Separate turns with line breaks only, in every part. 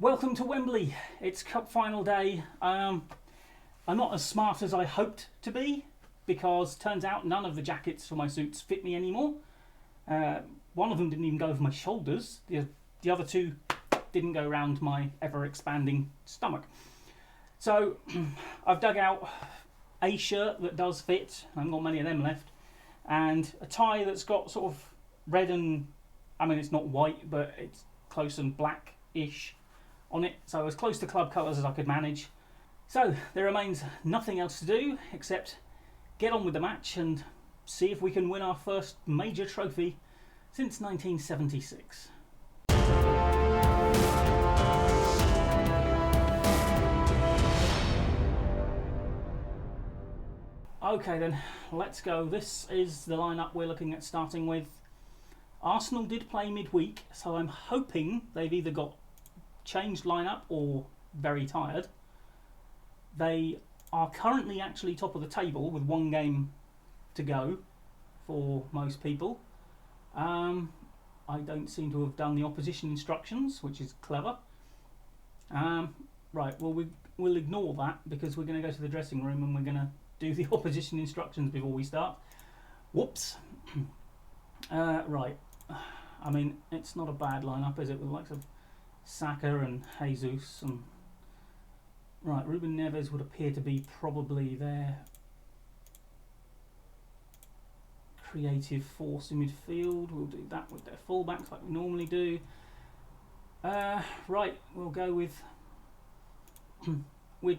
Welcome to Wembley. It's cup final day. I'm not as smart as I hoped to be because turns out none of the jackets for my suits fit me anymore. One of them didn't even go over my shoulders. The other two didn't go around my ever-expanding stomach. So I've dug out a shirt that does fit. I haven't got many of them left. And a tie that's got sort of red and, I mean, it's not white, but it's close and black-ish on it. So as close to club colours as I could manage. So there remains nothing else to do except get on with the match and see if we can win our first major trophy since 1976. Okay then, let's go. This is the lineup we're looking at starting with. Arsenal did play midweek, so I'm hoping they've either got changed lineup or very tired. They are currently actually top of the table with one game to go for most people. I don't seem to have done the opposition instructions, which is clever. Right, well we'll ignore that because we're going to go to the dressing room and we're going to do the opposition instructions before we start. Whoops. Right, I mean, it's not a bad lineup, is it, with the likes of Saka and Jesus and... Right, Ruben Neves would appear to be probably their creative force in midfield. We'll do that with their fullbacks like we normally do. Right, we'll go with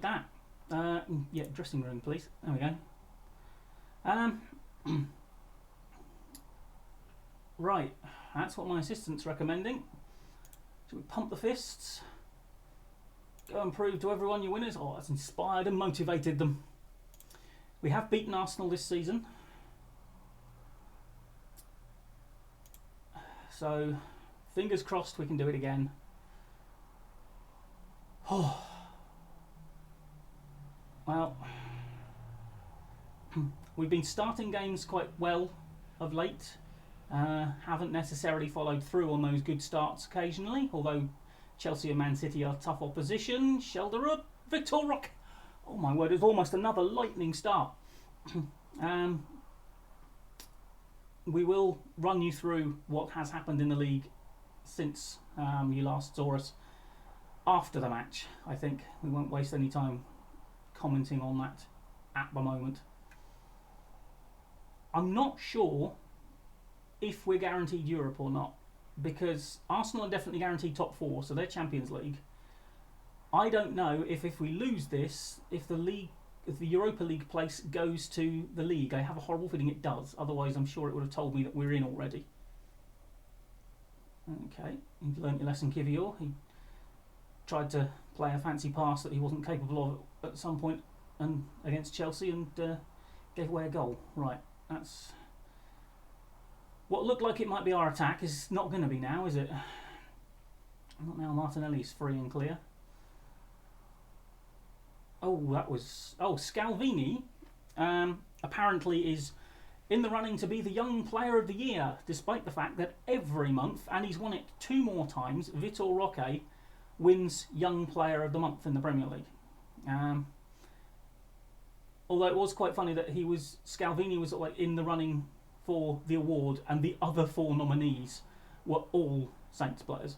that. Yeah, dressing room, please. There we go. Right, that's what my assistant's recommending. Should we pump the fists? Go and prove to everyone you're winners. Oh, that's inspired and motivated them. We have beaten Arsenal this season. So, fingers crossed we can do it again. Oh. Well, we've been starting games quite well of late. Haven't necessarily followed through on those good starts occasionally, although Chelsea and Man City are tough opposition. Shelderup, Victor Roque. Oh my word, it's almost another lightning start. We will run you through what has happened in the league since you last saw us after the match. I think we won't waste any time commenting on that at the moment. I'm not sure if we're guaranteed Europe or not, because Arsenal are definitely guaranteed top four, so they're Champions League. I don't know if we lose this, if the Europa League place goes to the league. I have a horrible feeling it does. Otherwise, I'm sure it would have told me that we're in already. Okay, you've learnt your lesson, Kivior. He tried to play a fancy pass that he wasn't capable of at some point and against Chelsea and gave away a goal. Right, that's... What looked like it might be our attack is not going to be now, is it? Not now. Martinelli's free and clear. Oh, that was... Oh, Scalvini apparently is in the running to be the Young Player of the Year, despite the fact that every month, and he's won it 2 more times, Victor Roque wins Young Player of the Month in the Premier League. Although it was quite funny that Scalvini was like in the running for the award, and the other 4 nominees were all Saints players.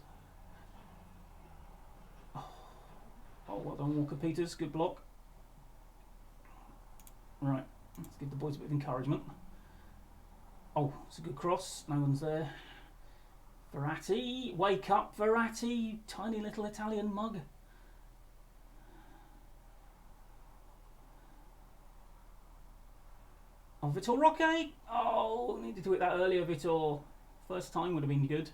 Oh, well done, Walker Peters. Good block. Right, let's give the boys a bit of encouragement. Oh, it's a good cross. No one's there. Verratti, wake up, Verratti, tiny little Italian mug. Oh, Vitor Roque! Oh, needed to hit that earlier, Vitor. First time would have been good.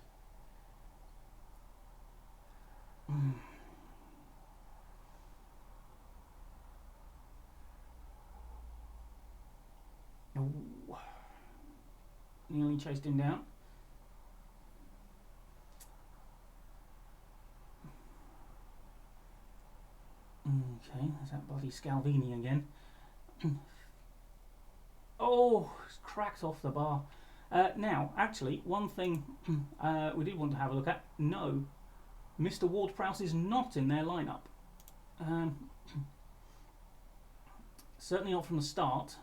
Oh. Nearly chased him down. Okay, there's that bloody Scalvini again. Oh, it's cracked off the bar. Now, actually, one thing we did want to have a look at. No Mr. Ward-Prowse is not in their lineup. Certainly not from the start.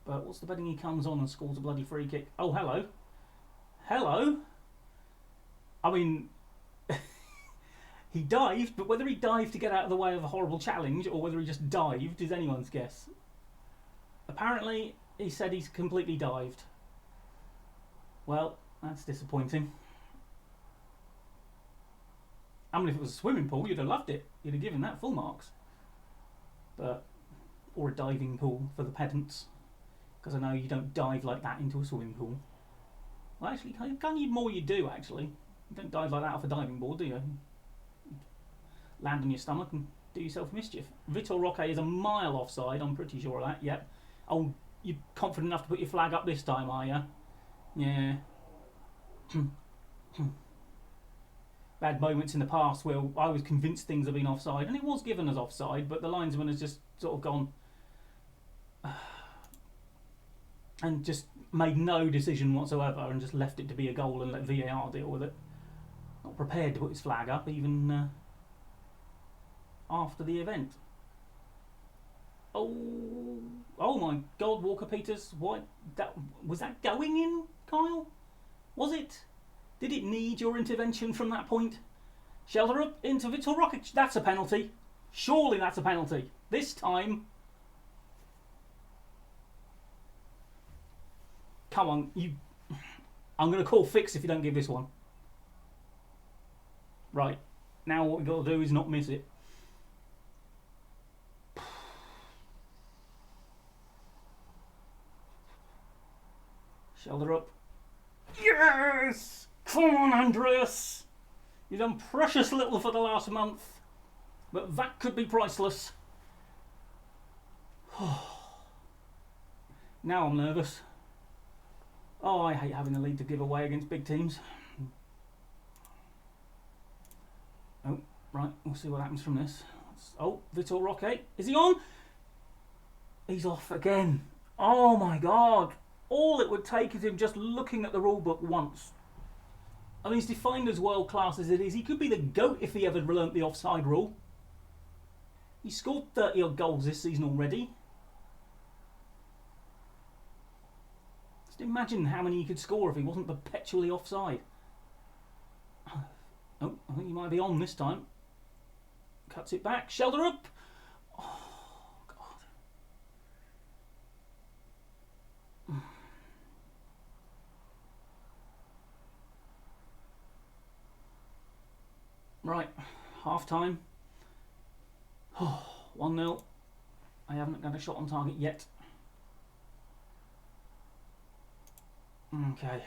But what's the betting he comes on and scores a bloody free kick? Oh, hello. Hello. I mean, he dived, but whether he dived to get out of the way of a horrible challenge or whether he just dived is anyone's guess. Apparently, he said he's completely dived. Well, that's disappointing. I mean, if it was a swimming pool, you'd have loved it. You'd have given that full marks. But, or a diving pool for the pedants. Because I know you don't dive like that into a swimming pool. Well, actually, kind of more you do, actually. You don't dive like that off a diving board, do you? Land on your stomach and do yourself mischief. Vitor Roque is a mile offside, I'm pretty sure of that, yep. Oh, you're confident enough to put your flag up this time, are you? Yeah. Bad moments in the past where I was convinced things have been offside, and it was given as offside, but the linesman has just sort of gone and just made no decision whatsoever and just left it to be a goal and let VAR deal with it. Not prepared to put his flag up even after the event. Oh my God, Walker Peters! What? Was that going in, Kyle? Was it? Did it need your intervention from that point? Shelter up into Vitor Roque. That's a penalty. Surely that's a penalty. This time. Come on, you. I'm going to call fix if you don't give this one. Right. Now what we've got to do is not miss it. Shelter up. Yes! Come on, Andreas! You've done precious little for the last month, but that could be priceless. Now I'm nervous. Oh, I hate having the lead to give away against big teams. Oh, right, we'll see what happens from this. Oh, Vitor Roque. Is he on? He's off again. Oh my God. All it would take is him just looking at the rule book once. I mean, he's defined as world class as it is. He could be the GOAT if he ever learnt the offside rule. He scored 30 odd goals this season already. Just imagine how many he could score if he wasn't perpetually offside. Oh, I think he might be on this time. Cuts it back. Shelter up. Oh, God. Right, half time. 1-0. I haven't got a shot on target yet. Okay.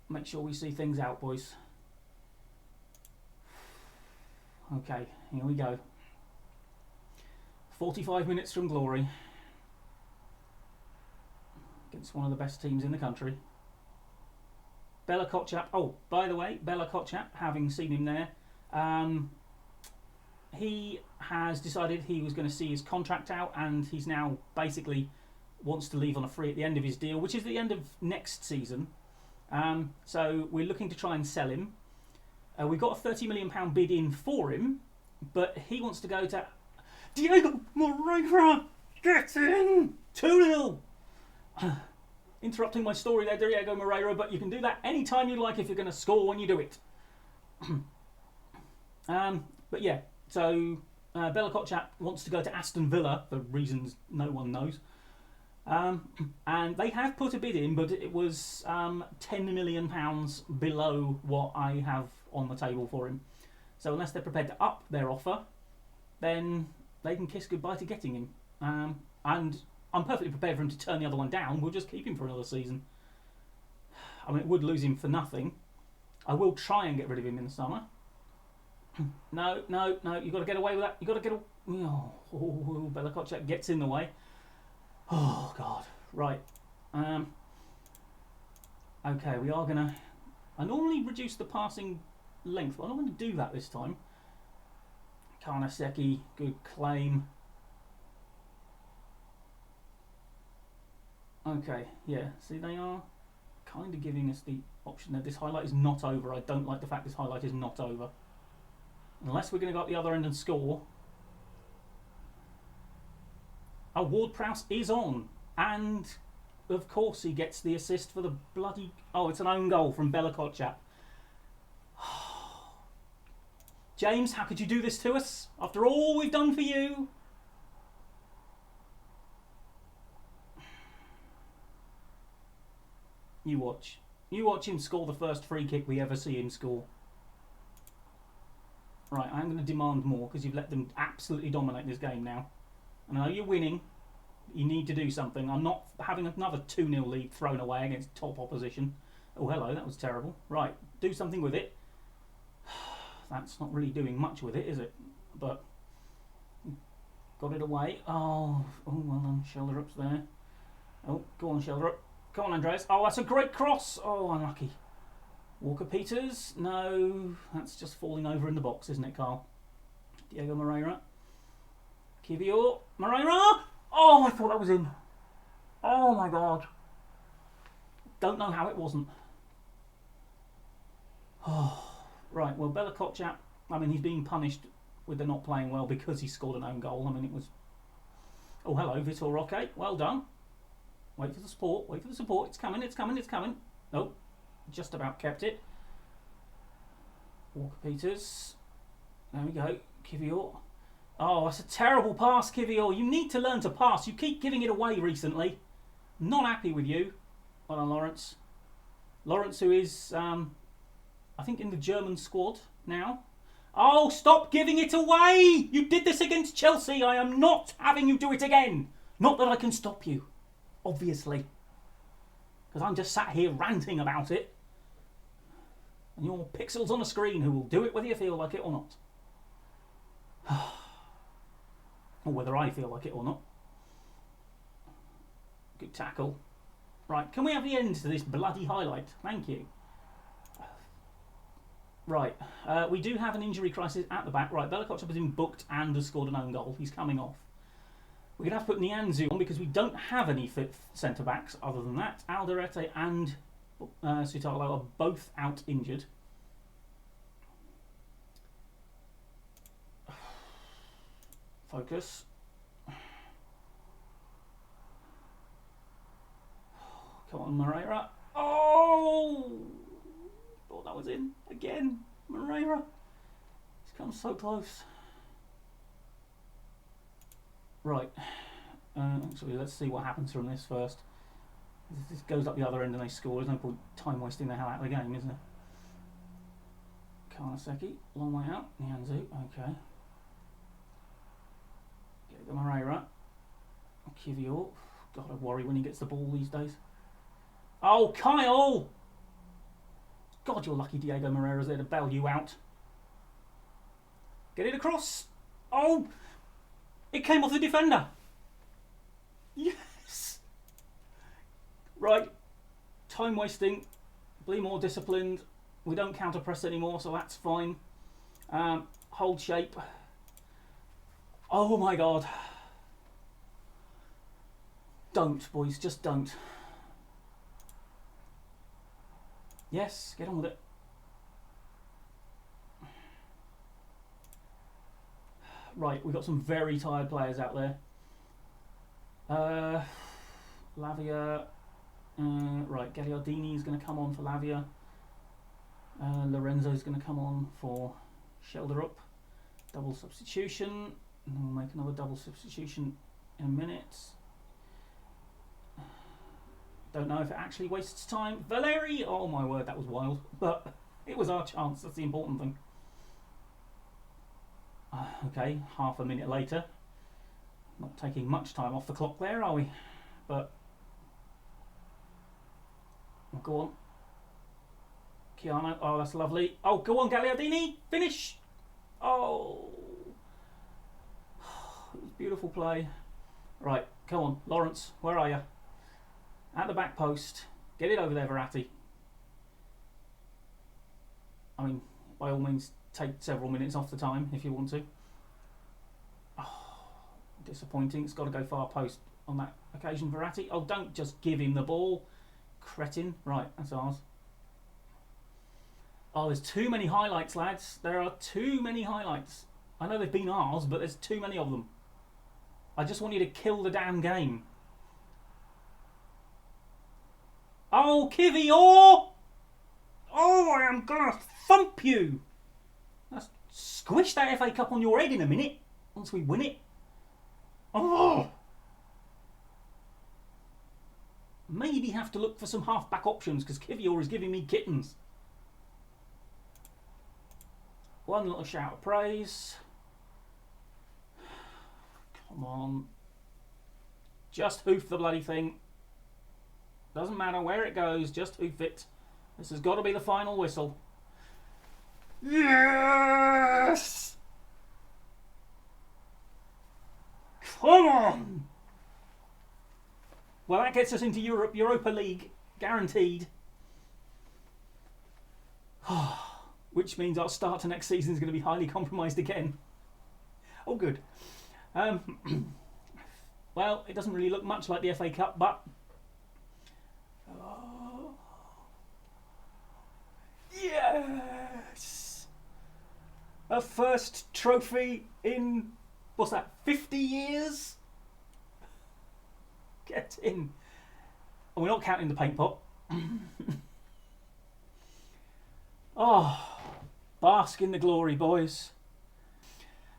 Make sure we see things out, boys. Okay, here we go. 45 minutes from glory. Against one of the best teams in the country. Bella Kotchap. Oh, by the way, Bella Kotchap, having seen him there, he has decided he was going to see his contract out, and he's now basically wants to leave on a free at the end of his deal, which is the end of next season. So we're looking to try and sell him. We've got a £30 million bid in for him, but he wants to go to Diego Moreira. Get in! 2-0. Interrupting my story there, Diego Moreira, but you can do that anytime you like if you're going to score when you do it. But yeah, so Bella Kotchap wants to go to Aston Villa for reasons no one knows. And they have put a bid in, but it was £10 million below what I have on the table for him. So unless they're prepared to up their offer, then they can kiss goodbye to getting him. And I'm perfectly prepared for him to turn the other one down. We'll just keep him for another season. I mean, it would lose him for nothing. I will try and get rid of him in the summer. No, you've got to get away with that. You've got to get away. Oh, Bella Kotchap gets in the way. Oh, God. Right. Okay, we are going to... I normally reduce the passing length, but I'm not going to do that this time. Karnaseki, good claim. Okay, yeah. See, they are kind of giving us the option there. This highlight is not over. I don't like the fact this highlight is not over. Unless we're going to go up the other end and score. Oh, Ward-Prowse is on. And, of course, he gets the assist for the bloody... Oh, it's an own goal from Bella Kotchap. James, how could you do this to us? After all we've done for you? You watch. You watch him score the first free kick we ever see him score. Right, I'm going to demand more because you've let them absolutely dominate this game now. I know you're winning. You need to do something. I'm not having another 2-0 lead thrown away against top opposition. Oh, hello, that was terrible. Right, do something with it. That's not really doing much with it, is it? But got it away. Oh, well done. Shelderup's there. Oh, go on, Shelderup. Come on, Andreas. Oh, that's a great cross. Oh, unlucky. Walker-Peters. No, that's just falling over in the box, isn't it, Carl? Diego Moreira. Kivior. Moreira. Oh, I thought that was in. Oh, my God. Don't know how it wasn't. Oh, right. Well, Bella Kotchap, I mean, he's being punished with the not playing well because he scored an own goal. I mean, it was... Oh, hello, Vitor Roque. Well done. Wait for the support. Wait for the support. It's coming. It's coming. It's coming. Oh, just about kept it. Walker-Peters. There we go. Kivior. Oh, that's a terrible pass, Kivior. You need to learn to pass. You keep giving it away recently. Not happy with you. Well done, Lawrence. Lawrence, who is, I think, in the German squad now. Oh, stop giving it away! You did this against Chelsea. I am not having you do it again. Not that I can stop you, obviously. Because I'm just sat here ranting about it. And you're pixels on a screen who will do it whether you feel like it or not. Or whether I feel like it or not. Good tackle. Right, can we have the end to this bloody highlight? Thank you. Right, we do have an injury crisis at the back. Right, Bella Kotchap has been booked and has scored an own goal. He's coming off. We're going to have to put Nianzu on because we don't have any fit centre-backs other than that. Alderete and Sutalo are both out injured. Focus. Come on, Moreira. Oh! Thought that was in. Again. Moreira. He's come so close. Right. Actually, let's see what happens from this first. If this goes up the other end and they score, there's no point time wasting the hell out of the game, is there? Karnaseki. Long way out. Nianzu. Okay. Diego Moreira. Kivior. God, I worry when he gets the ball these days. Oh, Kyle! God, you're lucky Diego Moreira's there to bail you out. Get it across. Oh! It came off the defender. Yes! Right. Time wasting. Be more disciplined. We don't counter press anymore, so that's fine. Hold shape. Oh my God. Don't, boys. Just don't. Yes, get on with it. Right, we've got some very tired players out there. Lavia. Right, Gagliardini is going to come on for Lavia. Lorenzo is going to come on for Shelderup. Double substitution. And we'll make another double substitution in a minute. Don't know if it actually wastes time. Valeri! Oh my word, that was wild. But it was our chance, that's the important thing. Okay, half a minute later. Not taking much time off the clock there, are we? But... oh, go on. Keanu, oh that's lovely. Oh, go on Gagliardini, finish! Oh! It was beautiful play. Right, come on, Lawrence, where are you? At the back post. Get it over there, Verratti. I mean, by all means, take several minutes off the time if you want to. Oh, disappointing. It's got to go far post on that occasion, Verratti. Oh, don't just give him the ball. Cretin. Right, that's ours. Oh, there's too many highlights, lads. There are too many highlights. I know they've been ours, but there's too many of them. I just want you to kill the damn game. Oh, Kivior! Oh, I am gonna thump you! Let's squish that FA Cup on your head in a minute, once we win it. Oh! Maybe have to look for some half-back options, because Kivior is giving me kittens. One little shout of praise. Come on. Just hoof the bloody thing. Doesn't matter where it goes, just hoof it. This has got to be the final whistle. Yes! Come on! Well, that gets us into Europa League, guaranteed. Which means our start to next season is going to be highly compromised again. Oh, good. Well, it doesn't really look much like the FA Cup, but... Yes! A first trophy in, what's that, 50 years? Get in. And we're not counting the paint pot. Oh, bask in the glory, boys.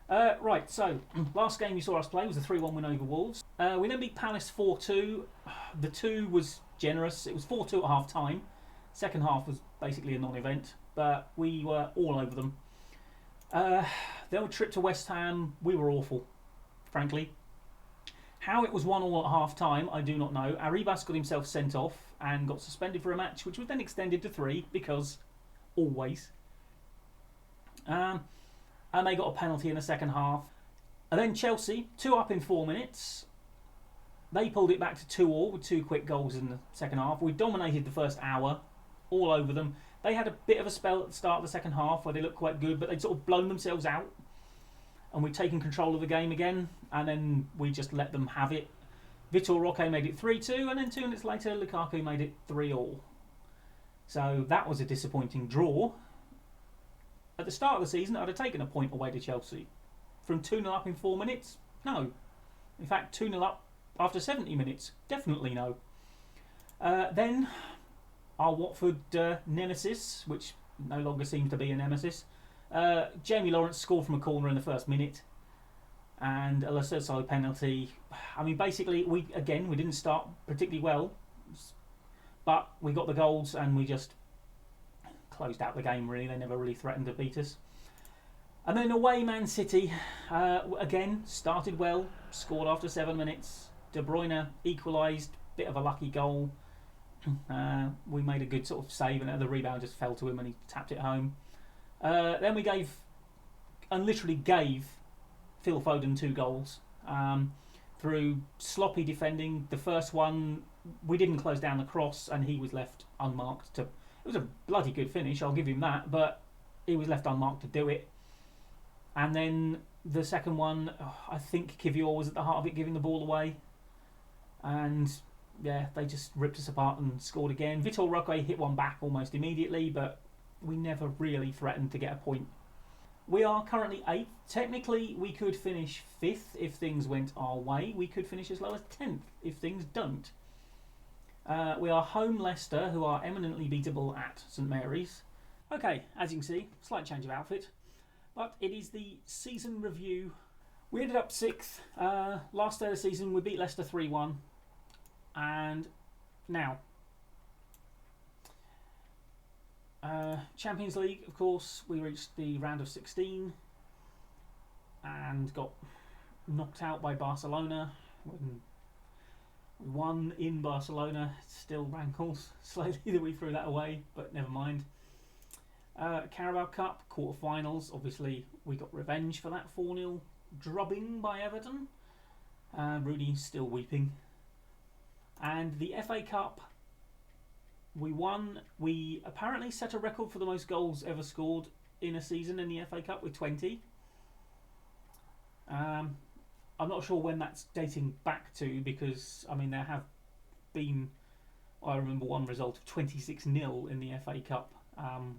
Right, so, last game you saw us play was a 3-1 win over Wolves. We then beat Palace 4-2. The 2 was generous. It was 4-2 at half time. Second half was basically a non-event, but we were all over them. Then a trip to West Ham, we were awful, frankly. How it was 1-1 at half time, I do not know. Arribas got himself sent off and got suspended for a match, which was then extended to 3, because always. And they got a penalty in the second half. And then Chelsea, 2 up in 4 minutes. They pulled it back to 2-2 with 2 quick goals in the second half. We dominated the first hour, all over them. They had a bit of a spell at the start of the second half where they looked quite good, but they'd sort of blown themselves out. And we'd taken control of the game again, and then we just let them have it. Vitor Roque made it 3-2, and then 2 minutes later, Lukaku made it 3-3. So that was a disappointing draw. At the start of the season, I'd have taken a point away to Chelsea. From 2-0 up in 4 minutes? No. In fact, 2-0 up after 70 minutes? Definitely no. Then, our Watford nemesis, which no longer seems to be a nemesis, Jamie Lawrence scored from a corner in the first minute, and a Lascelles penalty. I mean, basically, we didn't start particularly well, but we got the goals and we just closed out the game, really. They never really threatened to beat us. And then away, Man City, again, started well, scored after 7 minutes. De Bruyne equalised, bit of a lucky goal. We made a good sort of save, and the rebound just fell to him and he tapped it home. Then we literally gave Phil Foden 2 goals through sloppy defending. The first one, we didn't close down the cross and he was left unmarked. It was a bloody good finish, I'll give him that, but he was left unmarked to do it. And then the second one, I think Kivior was at the heart of it, giving the ball away. And yeah, they just ripped us apart and scored again. Vitor Roque hit one back almost immediately, but we never really threatened to get a point. We are currently 8th. Technically, we could finish 5th if things went our way. We could finish as low as 10th if things don't. We are home Leicester, who are eminently beatable at St Mary's. Okay, as you can see, slight change of outfit. But it is the season review. We ended up 6th. Last day of the season, we beat Leicester 3-1. And now, Champions League, of course, we reached the round of 16 and got knocked out by Barcelona. We won in Barcelona. It still rankles slightly that we threw that away, but never mind. Carabao Cup, quarter-finals. Obviously, we got revenge for that 4-0 drubbing by Everton. Rooney's still weeping. And the FA Cup, we won. We apparently set a record for the most goals ever scored in a season in the FA Cup with 20. I'm not sure when that's dating back to, because, I mean, there have been, I remember one result of 26-0 in the FA Cup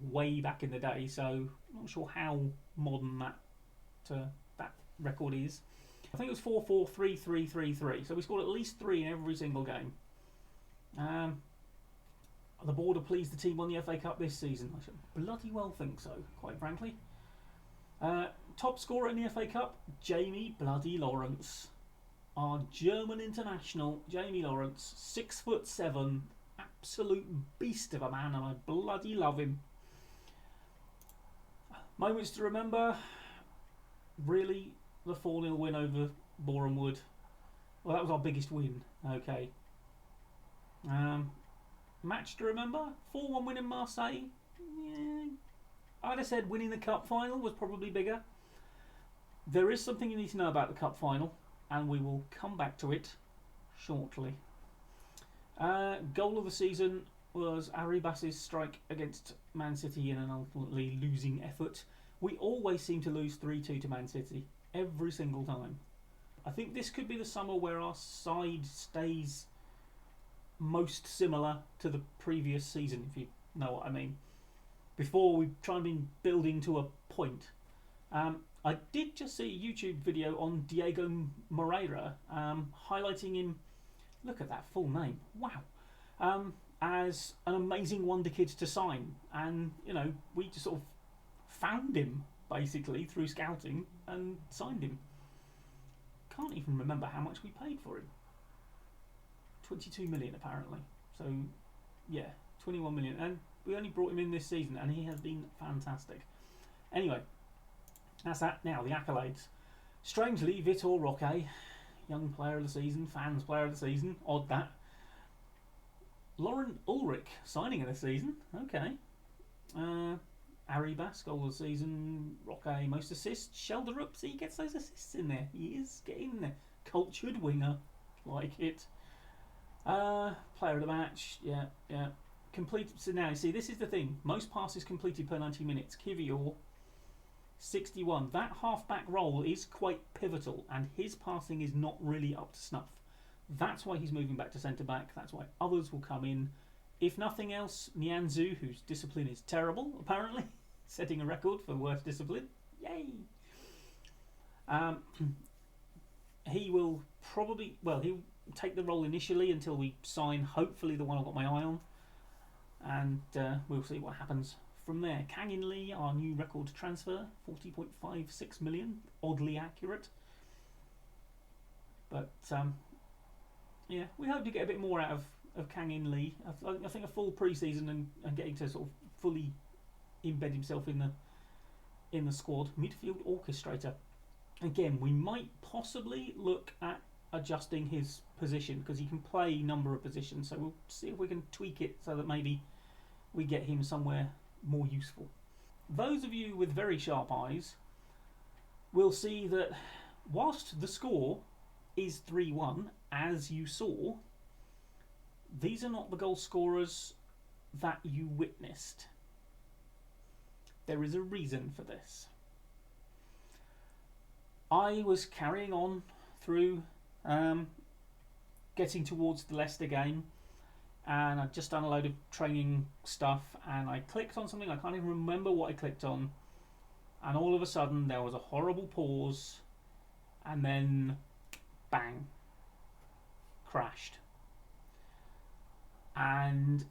way back in the day, so I'm not sure how modern that record is. I think it was 4-4, 3-3, 3-3, so we scored at least 3 in every single game. The board are pleased the team won the FA Cup this season. I should bloody well think so, quite frankly. Top scorer in the FA Cup, Jamie bloody Lawrence. Our German international, Jamie Lawrence, 6'7", absolute beast of a man, and I bloody love him. Moments to remember, really, the 4-0 win over Boreham Wood. Well, that was our biggest win, okay. Match to remember, 4-1 win in Marseille. Yeah, I'd have said winning the cup final was probably bigger. There is something you need to know about the cup final, and we will come back to it shortly. Goal of the season was Arribas's strike against Man City in an ultimately losing effort. We always seem to lose 3-2 to Man City, every single time. I think this could be the summer where our side stays most similar to the previous season, if you know what I mean. Before we try and be building to a point. I did just see a YouTube video on Diego Moreira, highlighting him, look at that full name, wow, as an amazing wonder kid to sign. And, you know, we just sort of found him, basically, through scouting and signed him. Can't even remember how much we paid for him. 22 million apparently. So, yeah, 21 million. And we only brought him in this season, and he has been fantastic. Anyway, that's that. Now, the accolades. Strangely, Vitor Roque, young player of the season, fans player of the season, odd that. Lauren Ulrich, signing of the season, okay. Arribas, goal of the season. Roque, most assists. Shelderup, see, he gets those assists in there. He is getting in there. Cultured winger, like it. Player of the match, yeah. Completed. So now, you see, this is the thing. Most passes completed per 90 minutes. Kivior, 61. That half-back role is quite pivotal, and his passing is not really up to snuff. That's why he's moving back to centre-back. That's why others will come in. If nothing else, Nianzou, whose discipline is terrible, apparently, setting a record for worst discipline. Yay! He will probably, well, he'll take the role initially until we sign, hopefully, the one I've got my eye on. And we'll see what happens from there. Kang In Lee, our new record transfer, 40.56 million, oddly accurate. But, yeah, we hope to get a bit more out of Kang In Lee. I think a full pre-season and getting to sort of fully embed himself in the squad. Midfield orchestrator. Again, we might possibly look at adjusting his position, because he can play a number of positions, so we'll see if we can tweak it so that maybe we get him somewhere more useful. Those of you with very sharp eyes will see that whilst the score is 3-1, as you saw, these are not the goal scorers that you witnessed. There is a reason for this. I was carrying on through getting towards the Leicester game, and I'd just done a load of training stuff, and I clicked on something. I can't even remember what I clicked on, and all of a sudden there was a horrible pause, and then bang, crashed. And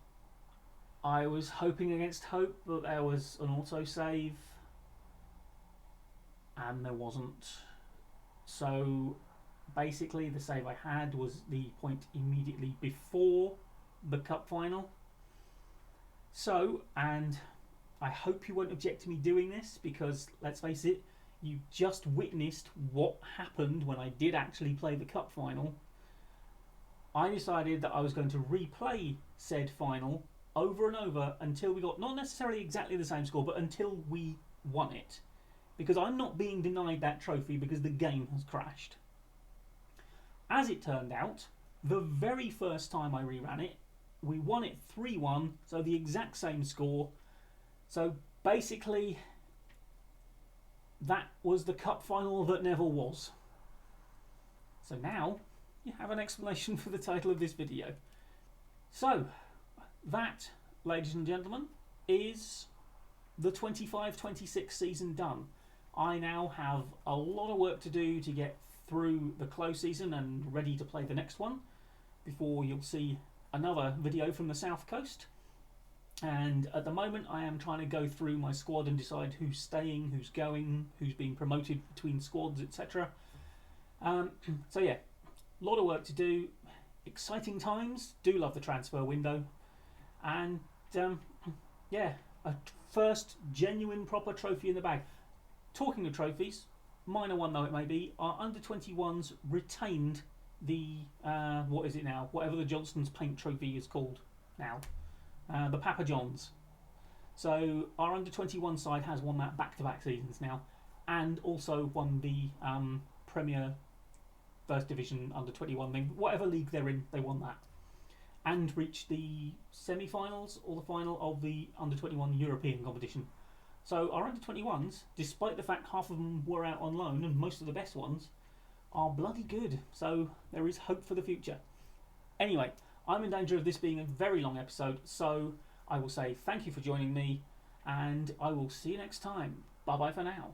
I was hoping against hope that there was an autosave, and there wasn't. So basically the save I had was the point immediately before the cup final. So, and I hope you won't object to me doing this, because let's face it, you just witnessed what happened when I did actually play the cup final. I decided that I was going to replay said final over and over until we got not necessarily exactly the same score, but until we won it. Because I'm not being denied that trophy because the game has crashed. As it turned out, the very first time I reran it, we won it 3-1, so the exact same score. So basically, that was the cup final that never was. So now, you have an explanation for the title of this video. So, that, ladies and gentlemen, is the 25-26 season done. I now have a lot of work to do to get through the close season and ready to play the next one before you'll see another video from the South Coast. And at the moment I am trying to go through my squad and decide who's staying, who's going, who's being promoted between squads, etc. So yeah, a lot of work to do, exciting times, do love the transfer window, and yeah, a first genuine proper trophy in the bag. Talking of trophies, minor one though it may be, our under-21s retained the, what is it now, whatever the Johnston's Paint Trophy is called now, the Papa Johns. So our under-21 side has won that back-to-back seasons now, and also won the Premier First Division under-21 thing, whatever league they're in, they won that, and reached the semi-finals or the final of the under-21 European competition. So our under-21s, despite the fact half of them were out on loan and most of the best ones, are bloody good. So there is hope for the future. Anyway, I'm in danger of this being a very long episode, so I will say thank you for joining me, and I will see you next time. Bye bye for now.